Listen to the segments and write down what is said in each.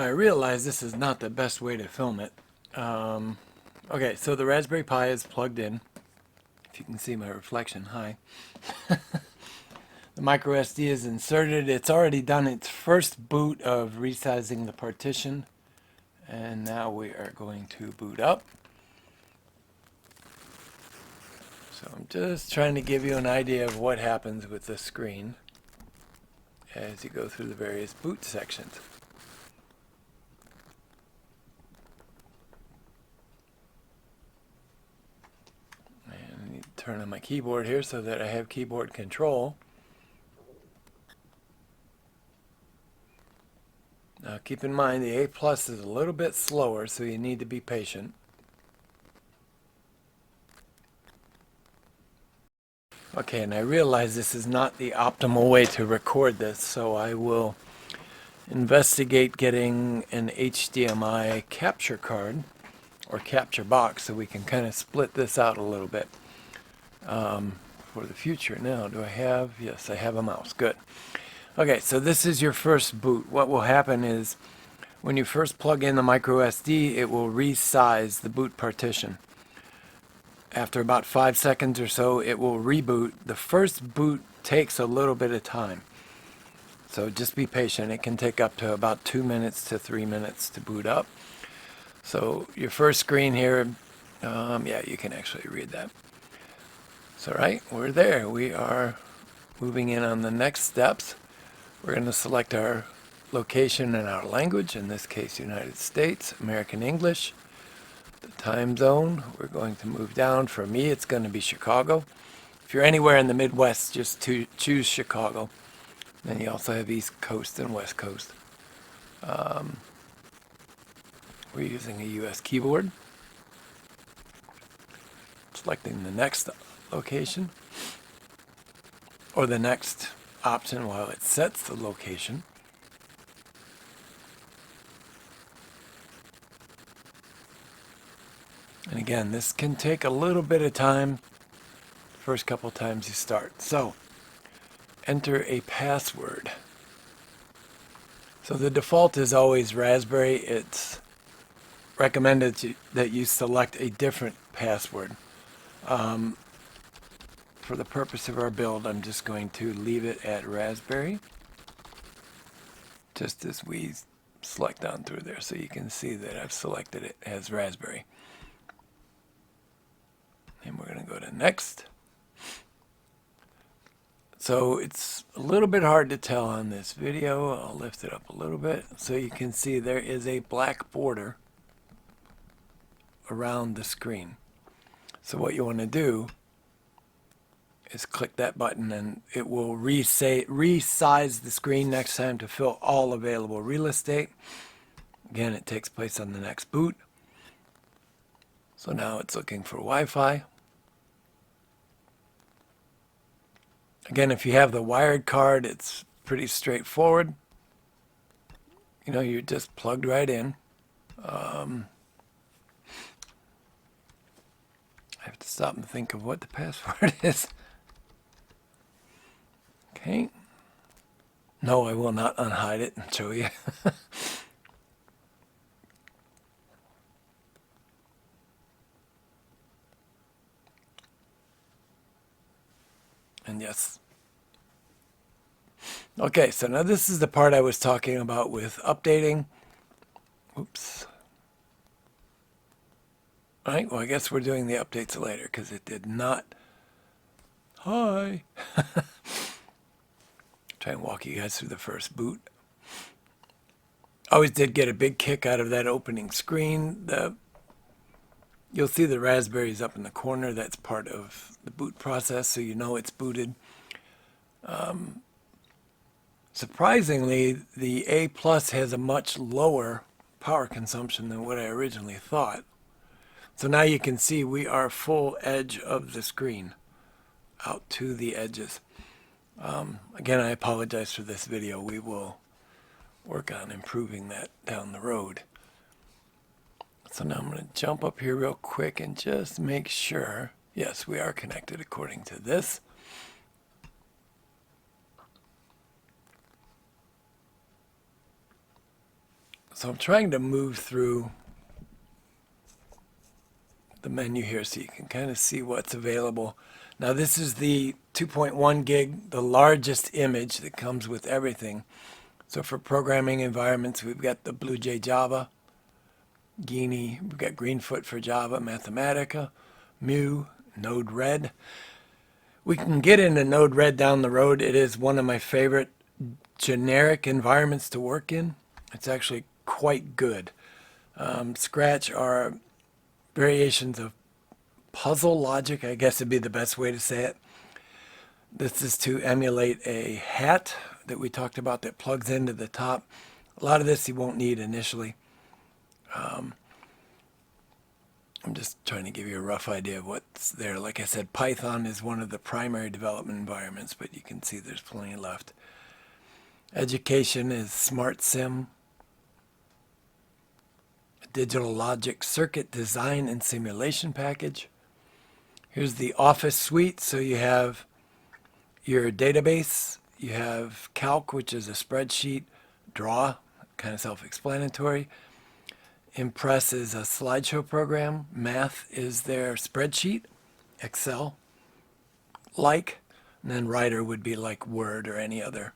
I realize this is not the best way to film it. Okay, so the Raspberry Pi is plugged in. If you can see my reflection, hi. The micro SD is inserted. It's already done its first boot of resizing the partition. And now we are going to boot up. So I'm just trying to give you an idea of what happens with the screen as you go through the various boot sections. And I need to turn on my keyboard here so that I have keyboard control. Now keep in mind the A Plus is a little bit slower, so you need to be patient. Okay, and I realize this is not the optimal way to record this, so I will investigate getting an HDMI capture card or capture box so we can kind of split this out a little bit for the future. Now, do I have? Yes, I have a mouse. Good. Okay, so this is your first boot. What will happen is when you first plug in the micro SD, it will resize the boot partition. After about 5 seconds or so, it will reboot. The first boot takes a little bit of time. So just be patient. It can take up to about 2 minutes to 3 minutes to boot up. So your first screen here, yeah, you can actually read that. So right, we're there. We are moving in on the next steps. We're going to select our location and our language, in this case United States, American English. The time zone, we're going to move down. For me, it's going to be Chicago. If you're anywhere in the Midwest, just choose Chicago. Then you also have East Coast and West Coast. We're using a US keyboard. Selecting the next location, or the next option while it sets the location. And again, this can take a little bit of time the first couple times you start. So, enter a password. So the default is always Raspberry. It's recommended that you select a different password. For the purpose of our build, I'm just going to leave it at Raspberry, just as we select down through there, so you can see that I've selected it as Raspberry. And we're going to go to next. So it's a little bit hard to tell on this video. I'll lift it up a little bit so you can see there is a black border around the screen. So what you want to do is click that button and it will resize the screen next time to fill all available real estate. Again, it takes place on the next boot. So now it's looking for Wi-Fi. Again, if you have the wired card, it's pretty straightforward. You know, you're just plugged right in. I have to stop and think of what the password is. Okay. No, I will not unhide it and show you. And yes. Okay, so now this is the part I was talking about with updating. Oops. All right, well, I guess we're doing the updates later because it did not. Hi. Try and walk you guys through the first boot. Always did get a big kick out of that opening screen. You'll see the Raspberries up in the corner. That's part of the boot process, so you know it's booted. Surprisingly, the A Plus has a much lower power consumption than what I originally thought. So now you can see we are full edge of the screen, out to the edges. Again, I apologize for this video. We will work on improving that down the road. So now I'm going to jump up here real quick and just make sure, yes, we are connected according to this. So So I'm trying to move through the menu here so you can kind of see what's available. Now this is the 2.1 gig, the largest image that comes with everything. So for programming environments, we've got the BlueJ Java, Guinea, we've got Greenfoot for Java, Mathematica, Mu, Node-RED. We can get into Node-RED down the road. It is one of my favorite generic environments to work in. It's actually quite good. Scratch are variations of puzzle logic, I guess would be the best way to say it. This is to emulate a hat that we talked about that plugs into the top. A lot of this you won't need initially. I'm just trying to give you a rough idea of what's there. Like I said, Python is one of the primary development environments, but you can see there's plenty left. Education is SmartSim. Digital logic circuit design and simulation package. Here's the Office suite. So you have your database, you have Calc, which is a spreadsheet, Draw, kind of self-explanatory. Impress is a slideshow program. Math is their spreadsheet, Excel, and then Writer would be like Word or any other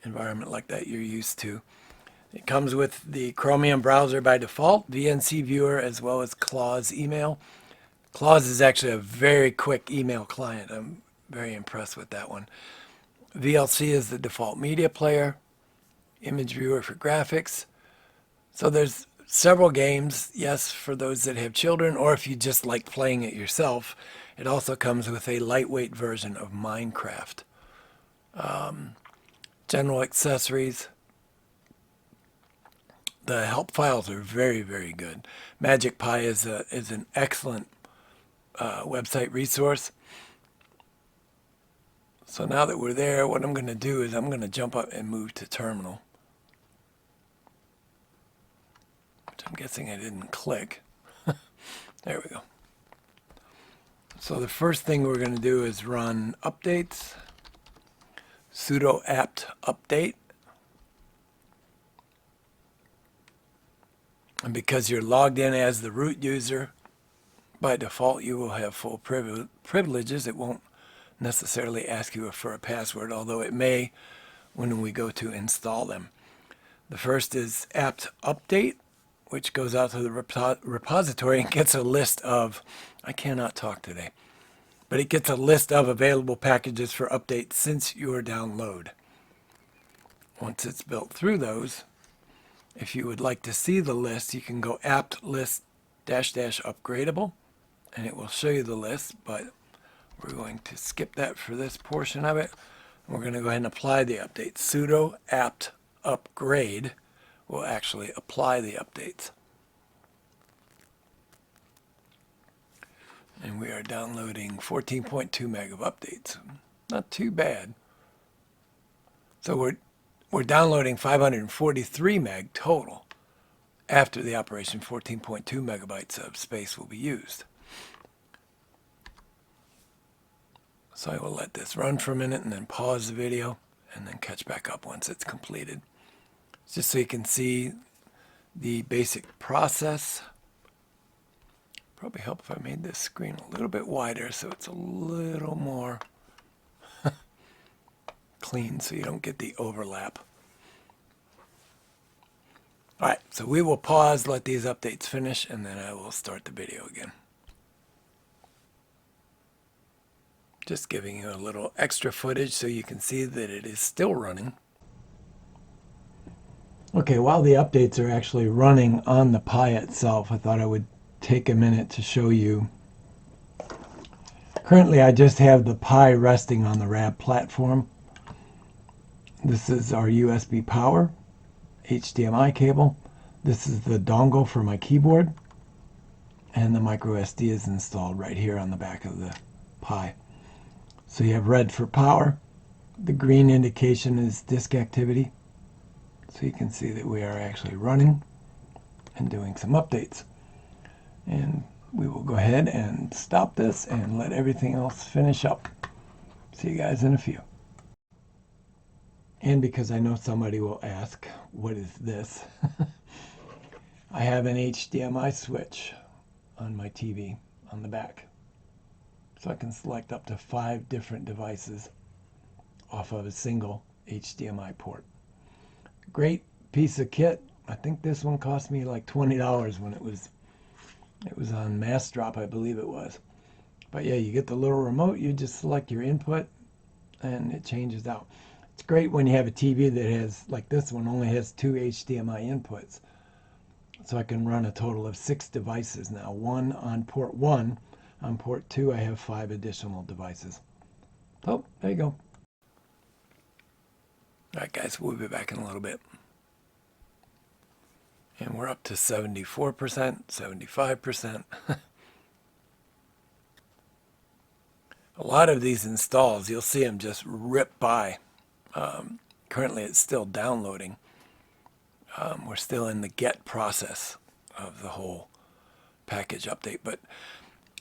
environment like that you're used to. It comes with the Chromium browser by default, VNC viewer, as well as Claws email. Claws is actually a very quick email client. I'm very impressed with that one. VLC is the default media player, image viewer for graphics. So there's several games, yes, for those that have children, or if you just like playing it yourself. It also comes with a lightweight version of Minecraft. General accessories. The help files are very, very good. Magic Pi is an excellent website resource. So now that we're there, what I'm going to do is I'm going to jump up and move to terminal. Which I'm guessing I didn't click. There we go. So the first thing we're going to do is run updates, sudo apt update. And because you're logged in as the root user, by default you will have full privileges. It won't necessarily ask you for a password, although it may when we go to install them. The first is apt update, which goes out to the repository and gets a list of, I cannot talk today, but it gets a list of available packages for update since your download. Once it's built through those, if you would like to see the list, you can go apt list -- upgradable, and it will show you the list, but we're going to skip that for this portion of it. We're going to go ahead and apply the update. Sudo apt upgrade will actually apply the updates. And we are downloading 14.2 meg of updates. Not too bad. So we're downloading 543 meg total. After the operation, 14.2 megabytes of space will be used. So I will let this run for a minute and then pause the video and then catch back up once it's completed. Just so you can see the basic process. Probably help if I made this screen a little bit wider so it's a little more clean so you don't get the overlap. All right, so we will pause, let these updates finish, and then I will start the video again. Just giving you a little extra footage so you can see that it is still running. Okay, while the updates are actually running on the Pi itself, I thought I would take a minute to show you. Currently, I just have the Pi resting on the RAB platform. This is our USB power, HDMI cable. This is the dongle for my keyboard, and the micro SD is installed right here on the back of the Pi. So you have red for power. The green indication is disk activity. So you can see that we are actually running and doing some updates. And we will go ahead and stop this and let everything else finish up. See you guys in a few. And because I know somebody will ask, what is this? I have an HDMI switch on my TV on the back. So I can select up to 5 different devices off of a single HDMI port. Great piece of kit. I think this one cost me like $20 when it was on Mass Drop, I believe it was. But yeah, you get the little remote, you just select your input and it changes out. It's great when you have a TV that has, like this one, only has 2 HDMI inputs. So I can run a total of 6 devices now. One on port 1. On port 2, I have 5 additional devices. Oh, there you go. All right, guys, we'll be back in a little bit. And we're up to 74%, 75%. A lot of these installs, you'll see them just rip by. Currently, it's still downloading. We're still in the get process of the whole package update. But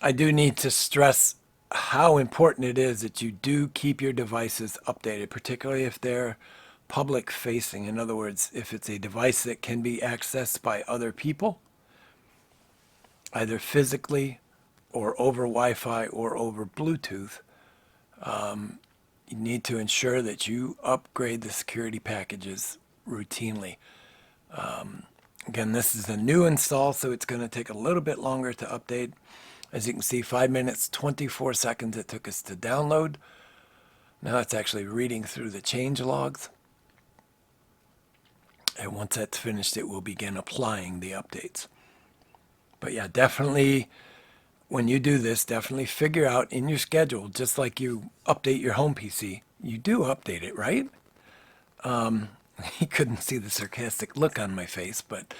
I do need to stress how important it is that you do keep your devices updated, particularly if they're public facing. In other words, if it's a device that can be accessed by other people, either physically or over Wi-Fi or over Bluetooth, you need to ensure that you upgrade the security packages routinely. Again, this is a new install, so it's going to take a little bit longer to update. As you can see, 5 minutes, 24 seconds it took us to download. Now it's actually reading through the change logs. And once that's finished, it will begin applying the updates. But yeah, definitely, when you do this, definitely figure out in your schedule, just like you update your home PC, you do update it, right? You couldn't see the sarcastic look on my face, but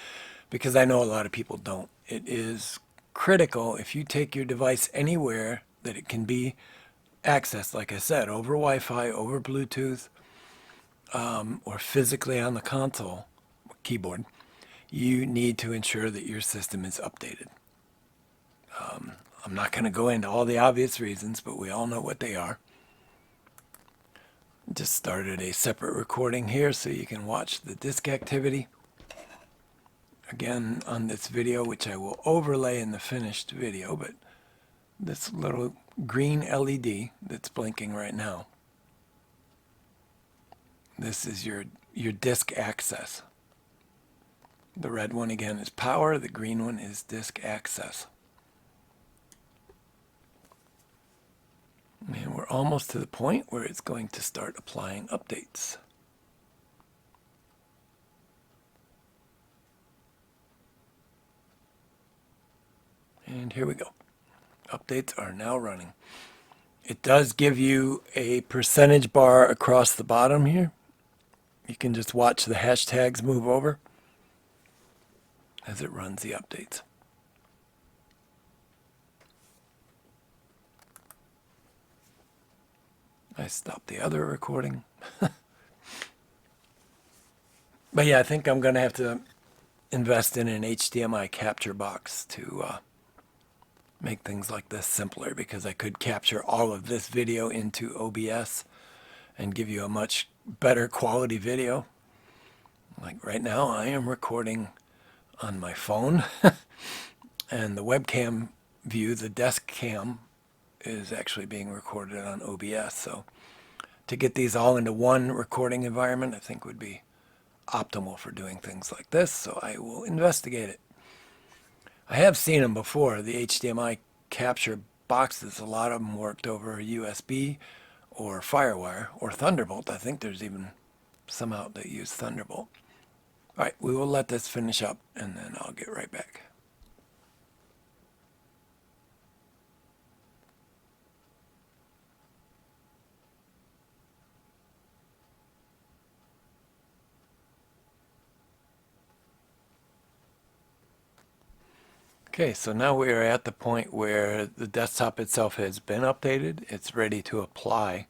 because I know a lot of people don't. It is critical if you take your device anywhere that it can be accessed, like I said, over Wi-Fi, over Bluetooth, or physically on the console, keyboard, you need to ensure that your system is updated. I'm not going to go into all the obvious reasons, but we all know what they are. Just started a separate recording here so you can watch the disk activity. Again, on this video, which I will overlay in the finished video, but this little green LED that's blinking right now, this is your disk access. The red one, again, is power. The green one is disk access. And we're almost to the point where it's going to start applying updates. And here we go. Updates are now running. It does give you a percentage bar across the bottom here. You can just watch the hashtags move over as it runs the updates. I stopped the other recording. But yeah, I think I'm going to have to invest in an HDMI capture box to make things like this simpler, because I could capture all of this video into OBS and give you a much better quality video. Like right now, I am recording on my phone and the webcam view, the desk cam, is actually being recorded on OBS. So to get these all into one recording environment, I think would be optimal for doing things like this. So I will investigate it. I have seen them before, the HDMI capture boxes. A lot of them worked over USB or Firewire or Thunderbolt. I think there's even some out that use Thunderbolt. All right, we will let this finish up and then I'll get right back. Okay, so now we are at the point where the desktop itself has been updated. It's ready to apply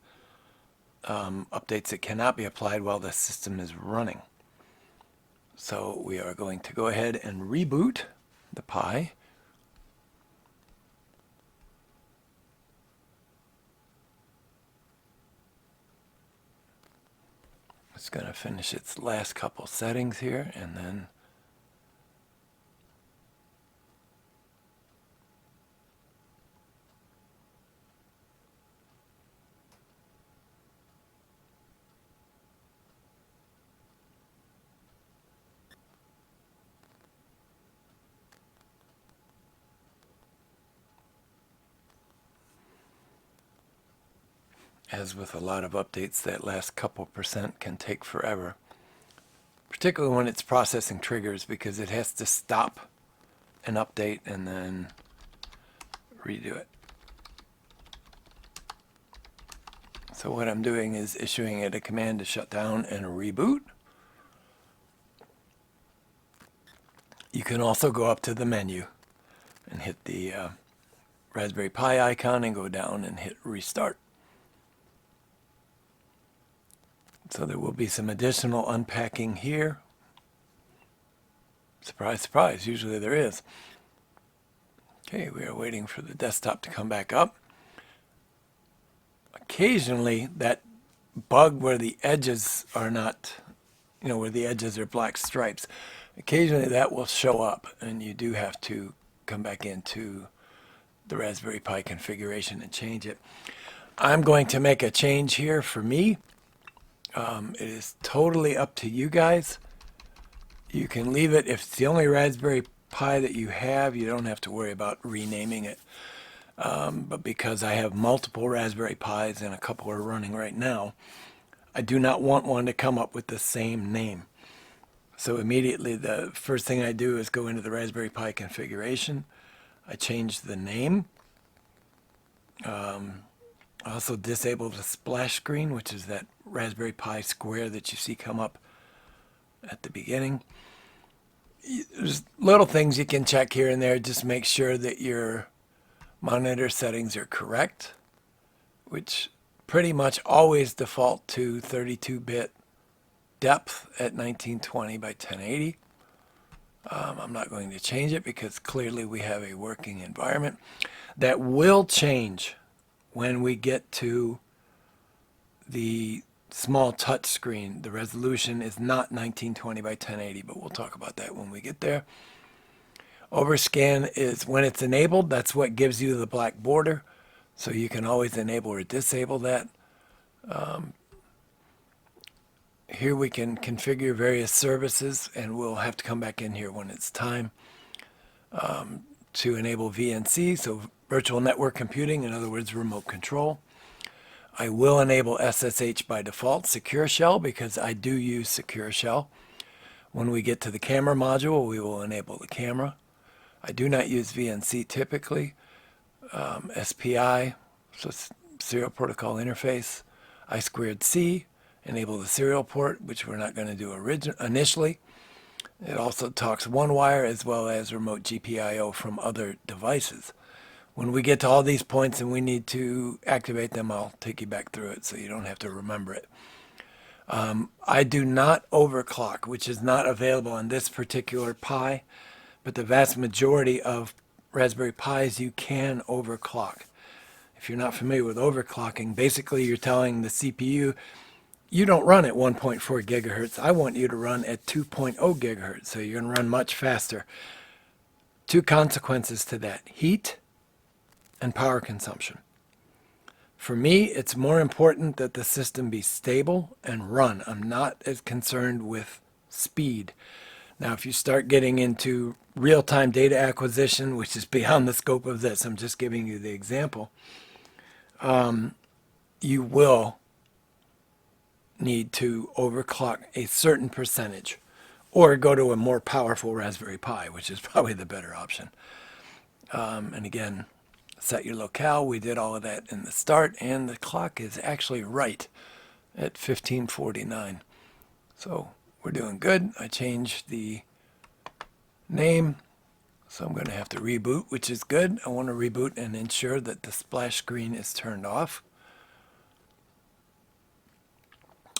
updates that cannot be applied while the system is running. So we are going to go ahead and reboot the Pi. It's going to finish its last couple settings here, and then as with a lot of updates, that last couple percent can take forever, particularly when it's processing triggers, because it has to stop an update and then redo it. So what I'm doing is issuing it a command to shut down and reboot. You can also go up to the menu and hit the Raspberry Pi icon and go down and hit restart. So there will be some additional unpacking here. Surprise, surprise, usually there is. Okay, we are waiting for the desktop to come back up. Occasionally, that bug where the edges are not, where the edges are black stripes, occasionally that will show up, and you do have to come back into the Raspberry Pi configuration and change it. I'm going to make a change here for me. It is totally up to you guys. You can leave it. If it's the only Raspberry Pi that you have, you don't have to worry about renaming it. But because I have multiple Raspberry Pis and a couple are running right now, I do not want one to come up with the same name. So immediately the first thing I do is go into the Raspberry Pi configuration. I change the name. I also disable the splash screen, which is that Raspberry Pi square that you see come up at the beginning. There's little things you can check here and there. Just make sure that your monitor settings are correct, which pretty much always default to 32-bit depth at 1920 by 1080. I'm not going to change it because clearly we have a working environment. That will change when we get to the small touch screen. The resolution is not 1920 by 1080, but we'll talk about that when we get there. Overscan is when it's enabled. That's what gives you the black border. So you can always enable or disable that. Here we can configure various services, and we'll have to come back in here when it's time to enable VNC, so virtual network computing, in other words, remote control. I will enable SSH by default, Secure Shell, because I do use Secure Shell. When we get to the camera module, we will enable the camera. I do not use VNC typically. SPI, so Serial Protocol Interface. I2C, enable the serial port, which we're not going to do initially. It also talks one wire as well as remote GPIO from other devices. When we get to all these points and we need to activate them, I'll take you back through it so you don't have to remember it. I do not overclock, which is not available on this particular Pi, but the vast majority of Raspberry Pis you can overclock. If you're not familiar with overclocking, basically you're telling the CPU, you don't run at 1.4 gigahertz. I want you to run at 2.0 gigahertz, so you're going to run much faster. Two consequences to that: heat and power consumption. For me, it's more important that the system be stable and run. I'm not as concerned with speed. Now, if you start getting into real-time data acquisition, which is beyond the scope of this, I'm just giving you the example, you will need to overclock a certain percentage or go to a more powerful Raspberry Pi, which is probably the better option. And again, set your locale. We did all of that in the start, and the clock is actually right at 1549. So we're doing good. I changed the name, so I'm going to have to reboot, which is good. I want to reboot and ensure that the splash screen is turned off.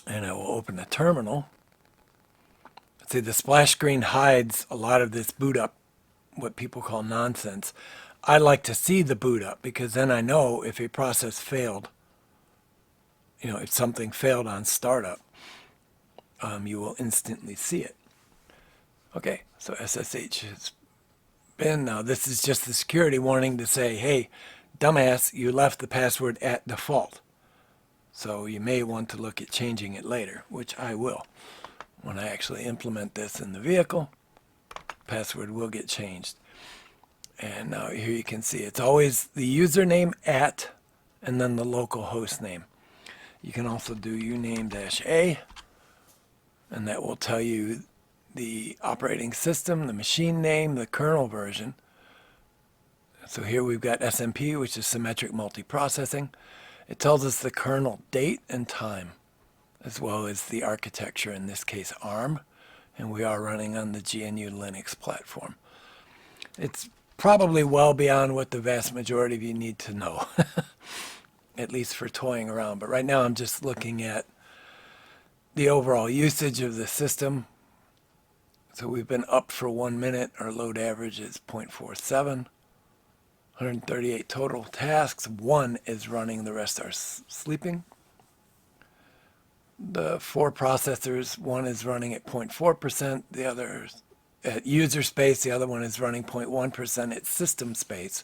And I will open a terminal. See, the splash screen hides a lot of this boot up, what people call nonsense. I like to see the boot up because then I know if a process failed, if something failed on startup. you will instantly see it. Okay, so SSH has been. Now this is just the security warning to say, hey, dumbass, you left the password at default. So you may want to look at changing it later, which I will. When I actually implement this in the vehicle, password will get changed. And now here you can see it's always the username at and then the local host name. You can also do uname-a, and that will tell you the operating system, the machine name, the kernel version. So here we've got SMP, which is symmetric multiprocessing. It tells us the kernel date and time, as well as the architecture, in this case ARM, and we are running on the GNU Linux platform. It's probably well beyond what the vast majority of you need to know, at least for toying around. But right now I'm just looking at the overall usage of the system. So we've been up for 1 minute. Our load average is 0.47. 138 total tasks. 1 is running, the rest are sleeping. The 4 processors, 1 is running at 0.4%, the other at user space, the other one is running 0.1% at system space.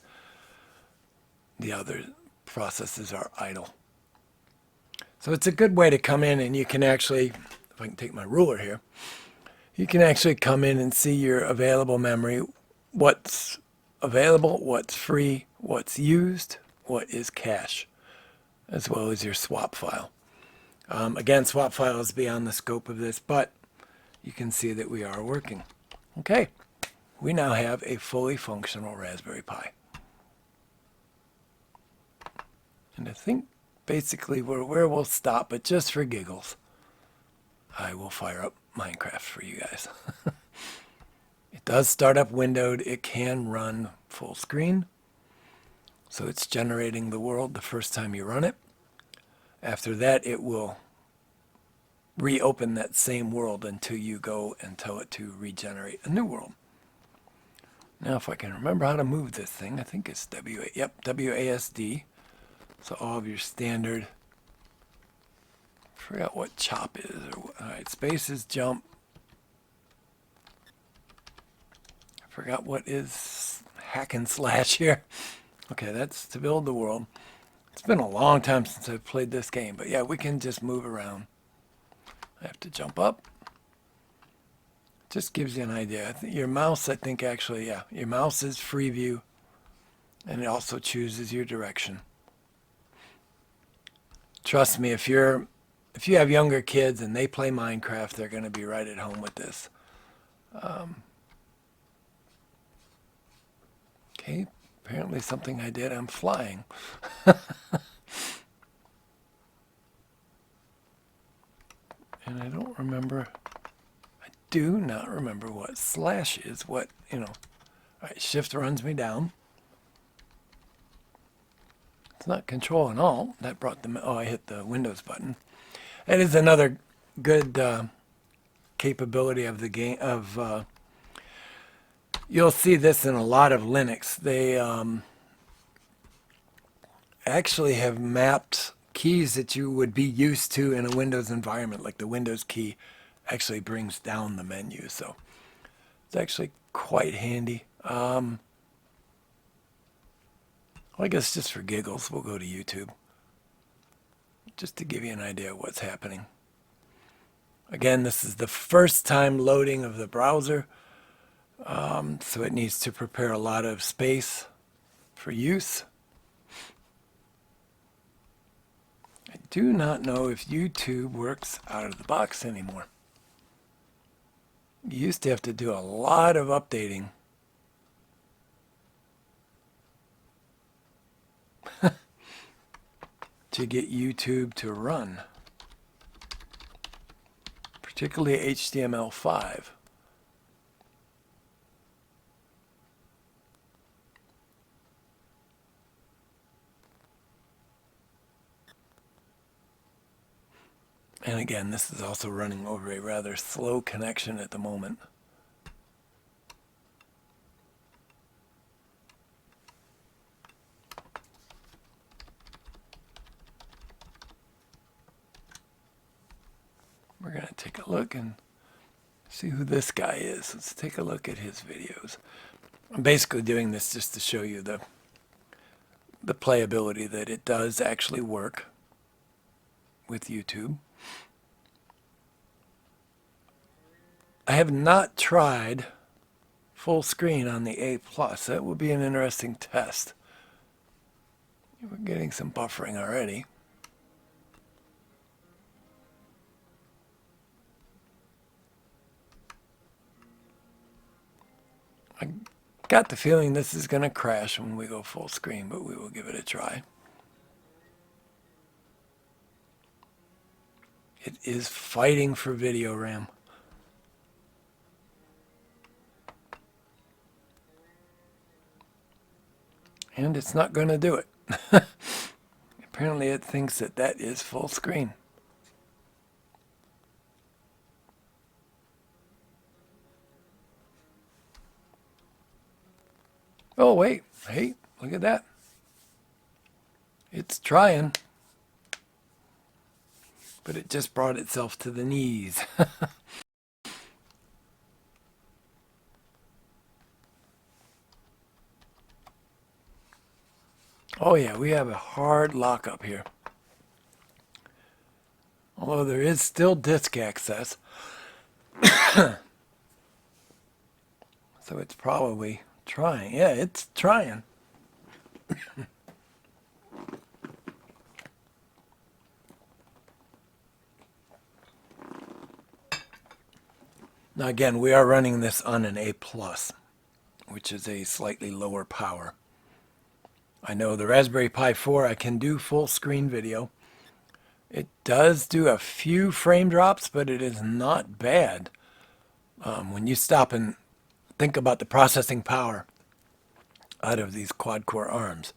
The other processes are idle. So it's a good way to come in, and you can actually, if I can take my ruler here, you can actually come in and see your available memory, what's available, what's free, what's used, what is cache, as well as your swap file. Again, swap file is beyond the scope of this, but you can see that we are working. Okay, we now have a fully functional Raspberry Pi. And I think basically where we'll stop, but just for giggles, I will fire up Minecraft for you guys. It does start up windowed. It can run full screen. So it's generating the world the first time you run it. After that, it will reopen that same world until you go and tell it to regenerate a new world. Now, if I can remember how to move this thing, I think it's WASD. So all of your standard, I forgot what chop is. All right, space is jump. I forgot what is hack and slash here. Okay, that's to build the world. It's been a long time since I've played this game, but yeah, we can just move around. I have to jump up. Just gives you an idea. I think your mouse, I think actually, yeah, your mouse is free view, and it also chooses your direction. Trust me, if you have younger kids and they play Minecraft, they're going to be right at home with this. Okay, apparently something I did, I'm flying. And I don't remember, I do not remember what slash is, what, All right, shift runs me down. It's not control and alt. That brought the, I hit the Windows button. That is another good capability of the game, you'll see this in a lot of Linux. They actually have mapped keys that you would be used to in a Windows environment, like the Windows key actually brings down the menu. So it's actually quite handy. Well, I guess just for giggles, we'll go to YouTube, just to give you an idea of what's happening. Again, this is the first time loading of the browser, so it needs to prepare a lot of space for use. I do not know if YouTube works out of the box anymore. You used to have to do a lot of updating. To get YouTube to run, particularly HTML5. And again, this is also running over a rather slow connection at the moment. we're going to take a look and see who this guy is. Let's take a look at his videos. I'm basically doing this just to show you the playability, that it does actually work with YouTube. I have not tried full screen on the A+. That will be an interesting test. We're getting some buffering already. I got the feeling this is going to crash when we go full screen, but we will give it a try. It is fighting for video RAM. And it's not going to do it. Apparently it thinks that that is full screen. Oh, wait. Hey, look at that. It's trying. But it just brought itself to the knees. Oh yeah, we have a hard lockup here. Although there is still disk access. So it's probably trying. Yeah, it's trying. Now again, we are running this on an A+, which is a slightly lower power. I know the Raspberry Pi 4, I can do full screen video. It does do a few frame drops, but it is not bad. When you stop and think about the processing power out of these quad-core ARMs,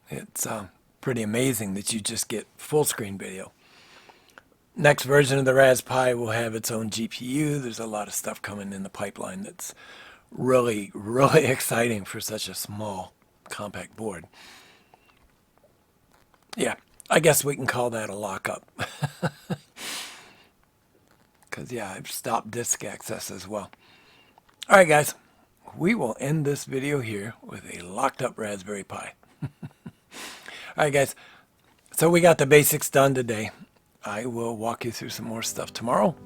it's pretty amazing that you just get full screen video. Next version of the Raspberry Pi will have its own GPU. There's a lot of stuff coming in the pipeline that's really, really exciting for such a small compact board. Yeah, I guess we can call that a lockup. Because, yeah, I've stopped disk access as well. All right, guys, we will end this video here with a locked up Raspberry Pi. All right, guys, so we got the basics done today. I will walk you through some more stuff tomorrow,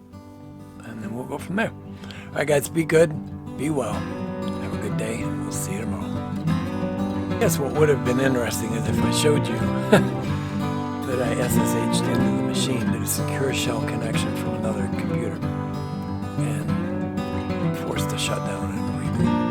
and then we'll go from there. All right, guys, be good, be well, have a good day, and we'll see you tomorrow. I guess what would have been interesting is if I showed you that I SSH'd into the machine, did a secure shell connection from another computer, and forced a shutdown and a reboot.